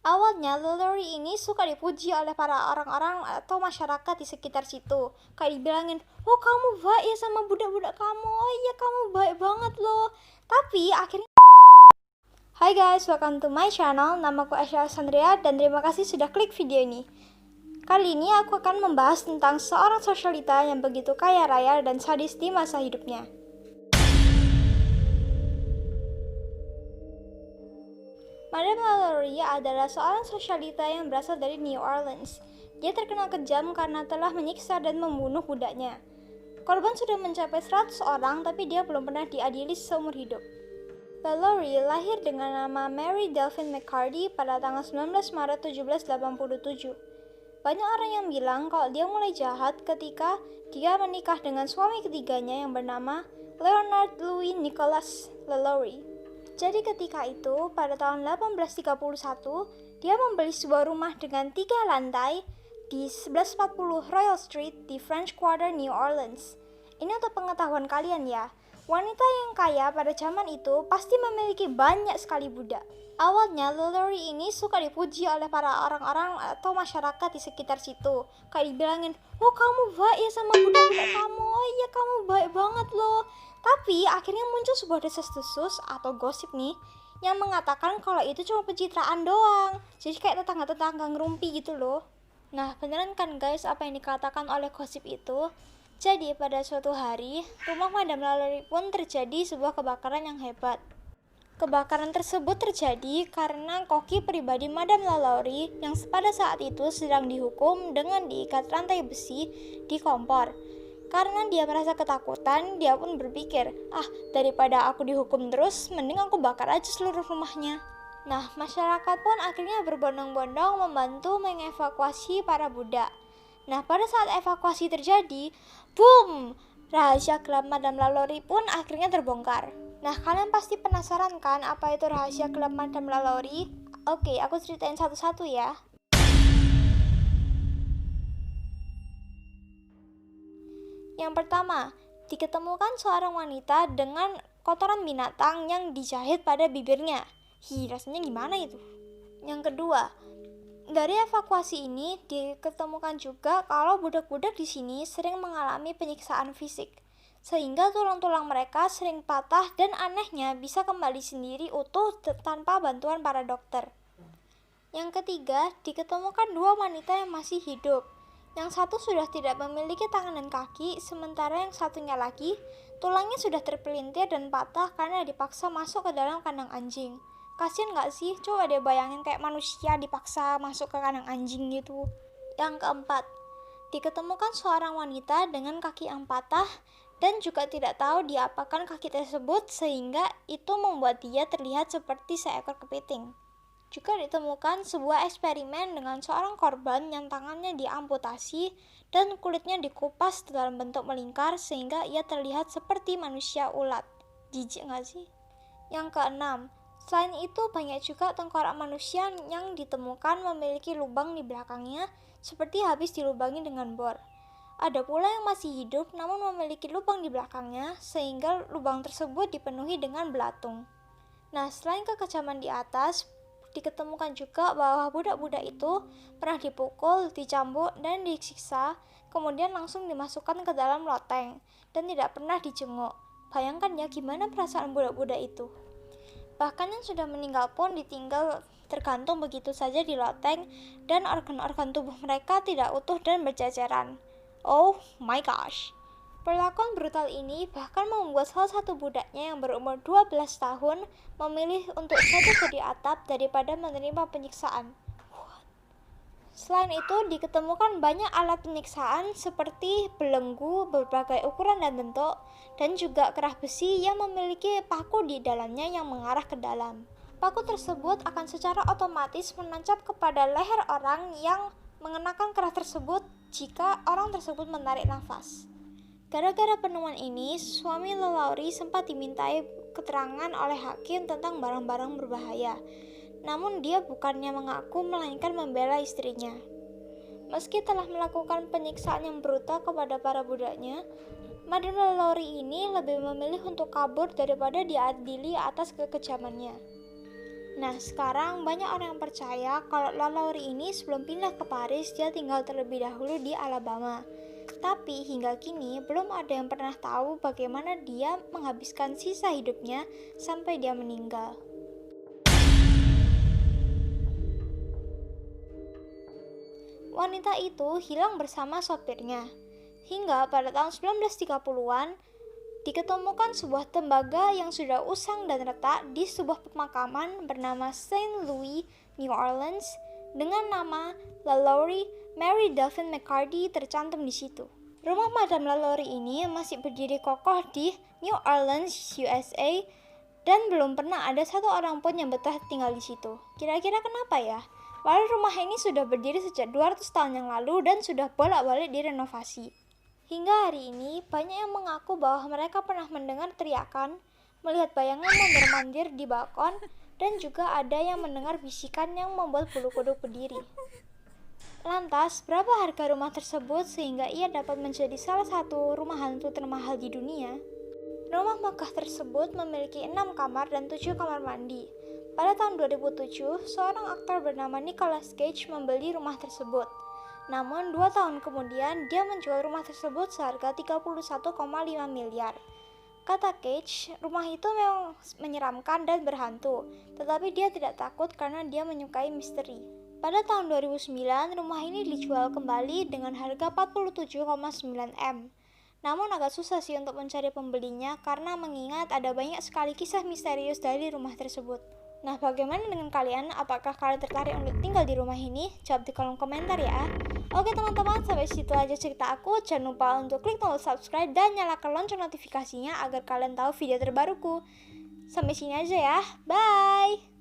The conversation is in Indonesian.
Awalnya, Lalaurie ini suka dipuji oleh para orang-orang atau masyarakat di sekitar situ. Kayak dibilangin, oh kamu baik ya sama budak-budak kamu, oh iya kamu baik banget loh. Tapi akhirnya, Hai guys, welcome to my channel. Namaku Asya Sandria dan terima kasih sudah klik video ini. Kali ini aku akan membahas tentang seorang sosialita yang begitu kaya raya dan sadis di masa hidupnya. Madame Lalaurie adalah seorang sosialita yang berasal dari New Orleans. Dia terkenal kejam karena telah menyiksa dan membunuh budaknya. Korban sudah mencapai 100 orang, tapi dia belum pernah diadili seumur hidup. Lalaurie lahir dengan nama Mary Delphine McCarty pada tanggal 19 Maret 1787. Banyak orang yang bilang kalau dia mulai jahat ketika dia menikah dengan suami ketiganya yang bernama Leonard Louis Nicholas Lalaurie. Jadi ketika itu, pada tahun 1831, dia membeli sebuah rumah dengan 3 lantai di 1140 Royal Street di French Quarter, New Orleans. Ini untuk pengetahuan kalian ya, wanita yang kaya pada zaman itu pasti memiliki banyak sekali budak. Awalnya, Lalaurie ini suka dipuji oleh para orang-orang atau masyarakat di sekitar situ. Kayak dibilangin, oh kamu baik ya sama budak-budak kamu, oh iya kamu baik banget loh. Tapi akhirnya muncul sebuah desas-desus atau gosip nih yang mengatakan kalau itu cuma pencitraan doang. Jadi kayak tetangga-tetangga ngerumpi gitu loh. Nah beneran kan guys apa yang dikatakan oleh gosip itu? Jadi pada suatu hari, rumah Madame Lalaurie pun terjadi sebuah kebakaran yang hebat. Kebakaran tersebut terjadi karena koki pribadi Madame Lalaurie yang pada saat itu sedang dihukum dengan diikat rantai besi di kompor. Karena dia merasa ketakutan, dia pun berpikir, daripada aku dihukum terus, mending aku bakar aja seluruh rumahnya. Nah, masyarakat pun akhirnya berbondong-bondong membantu mengevakuasi para budak. Nah, pada saat evakuasi terjadi, boom! Rahasia gelap Madame Lalaurie pun akhirnya terbongkar. Nah, kalian pasti penasaran kan apa itu rahasia gelap Madame Lalaurie? Oke, aku ceritain satu-satu ya. Yang pertama, diketemukan seorang wanita dengan kotoran binatang yang dijahit pada bibirnya. Rasanya gimana itu? Yang kedua, dari evakuasi ini diketemukan juga kalau budak-budak di sini sering mengalami penyiksaan fisik, sehingga tulang-tulang mereka sering patah dan anehnya bisa kembali sendiri utuh tanpa bantuan para dokter. Yang ketiga, diketemukan 2 wanita yang masih hidup. Yang satu sudah tidak memiliki tangan dan kaki, sementara yang satunya lagi, tulangnya sudah terpelintir dan patah karena dipaksa masuk ke dalam kandang anjing. Kasian gak sih? Coba deh bayangin kayak manusia dipaksa masuk ke kandang anjing gitu. Yang keempat, diketemukan seorang wanita dengan kaki yang patah dan juga tidak tahu diapakan kaki tersebut sehingga itu membuat dia terlihat seperti seekor kepiting. Juga ditemukan sebuah eksperimen dengan seorang korban yang tangannya diamputasi dan kulitnya dikupas dalam bentuk melingkar sehingga ia terlihat seperti manusia ulat. Jijik gak sih? Yang keenam, selain itu banyak juga tengkorak manusia yang ditemukan memiliki lubang di belakangnya seperti habis dilubangi dengan bor. Ada pula yang masih hidup namun memiliki lubang di belakangnya sehingga lubang tersebut dipenuhi dengan belatung. Nah, selain kekejaman di atas, diketemukan juga bahwa budak-budak itu pernah dipukul, dicambuk, dan disiksa, kemudian langsung dimasukkan ke dalam loteng, dan tidak pernah dijenguk. Bayangkan ya gimana perasaan budak-budak itu. Bahkan yang sudah meninggal pun ditinggal tergantung begitu saja di loteng, dan organ-organ tubuh mereka tidak utuh dan berceceran. Oh my gosh. Perlakuan brutal ini bahkan membuat salah satu budaknya yang berumur 12 tahun memilih untuk jatuh di atap daripada menerima penyiksaan. Selain itu, diketemukan banyak alat penyiksaan seperti belenggu berbagai ukuran dan bentuk, dan juga kerah besi yang memiliki paku di dalamnya yang mengarah ke dalam. Paku tersebut akan secara otomatis menancap kepada leher orang yang mengenakan kerah tersebut jika orang tersebut menarik nafas. Gara-gara penemuan ini, suami Lalaurie sempat dimintai keterangan oleh hakim tentang barang-barang berbahaya. Namun dia bukannya mengaku melainkan membela istrinya. Meski telah melakukan penyiksaan yang brutal kepada para budaknya, Madame Lalaurie ini lebih memilih untuk kabur daripada diadili atas kekejamannya. Nah, sekarang banyak orang yang percaya kalau LaLaurie ini sebelum pindah ke Paris, dia tinggal terlebih dahulu di Alabama. Tapi hingga kini belum ada yang pernah tahu bagaimana dia menghabiskan sisa hidupnya sampai dia meninggal. Wanita itu hilang bersama sopirnya. Hingga pada tahun 1930-an, diketemukan sebuah tembaga yang sudah usang dan retak di sebuah pemakaman bernama Saint Louis, New Orleans, dengan nama LaLaurie Mary Delphine McCarty tercantum di situ. Rumah Madame LaLaurie ini masih berdiri kokoh di New Orleans, USA, dan belum pernah ada satu orang pun yang betah tinggal di situ. Kira-kira kenapa ya? Padahal rumah ini sudah berdiri sejak 200 tahun yang lalu dan sudah bolak-balik direnovasi. Hingga hari ini, banyak yang mengaku bahwa mereka pernah mendengar teriakan, melihat bayangan mondar-mandir di balkon, dan juga ada yang mendengar bisikan yang membuat bulu kuduk berdiri. Lantas, berapa harga rumah tersebut sehingga ia dapat menjadi salah satu rumah hantu termahal di dunia? Rumah megah tersebut memiliki 6 kamar dan 7 kamar mandi. Pada tahun 2007, seorang aktor bernama Nicolas Cage membeli rumah tersebut. Namun 2 tahun kemudian dia menjual rumah tersebut seharga 31,5 miliar. Kata Cage, rumah itu memang menyeramkan dan berhantu, tetapi dia tidak takut karena dia menyukai misteri. Pada tahun 2009, rumah ini dijual kembali dengan harga 47,9 M. Namun agak susah sih untuk mencari pembelinya karena mengingat ada banyak sekali kisah misterius dari rumah tersebut. Nah, bagaimana dengan kalian? Apakah kalian tertarik untuk tinggal di rumah ini? Jawab di kolom komentar ya. Oke teman-teman, sampai situ aja cerita aku. Jangan lupa untuk klik tombol subscribe dan nyalakan lonceng notifikasinya agar kalian tahu video terbaruku. Sampai sini aja ya. Bye!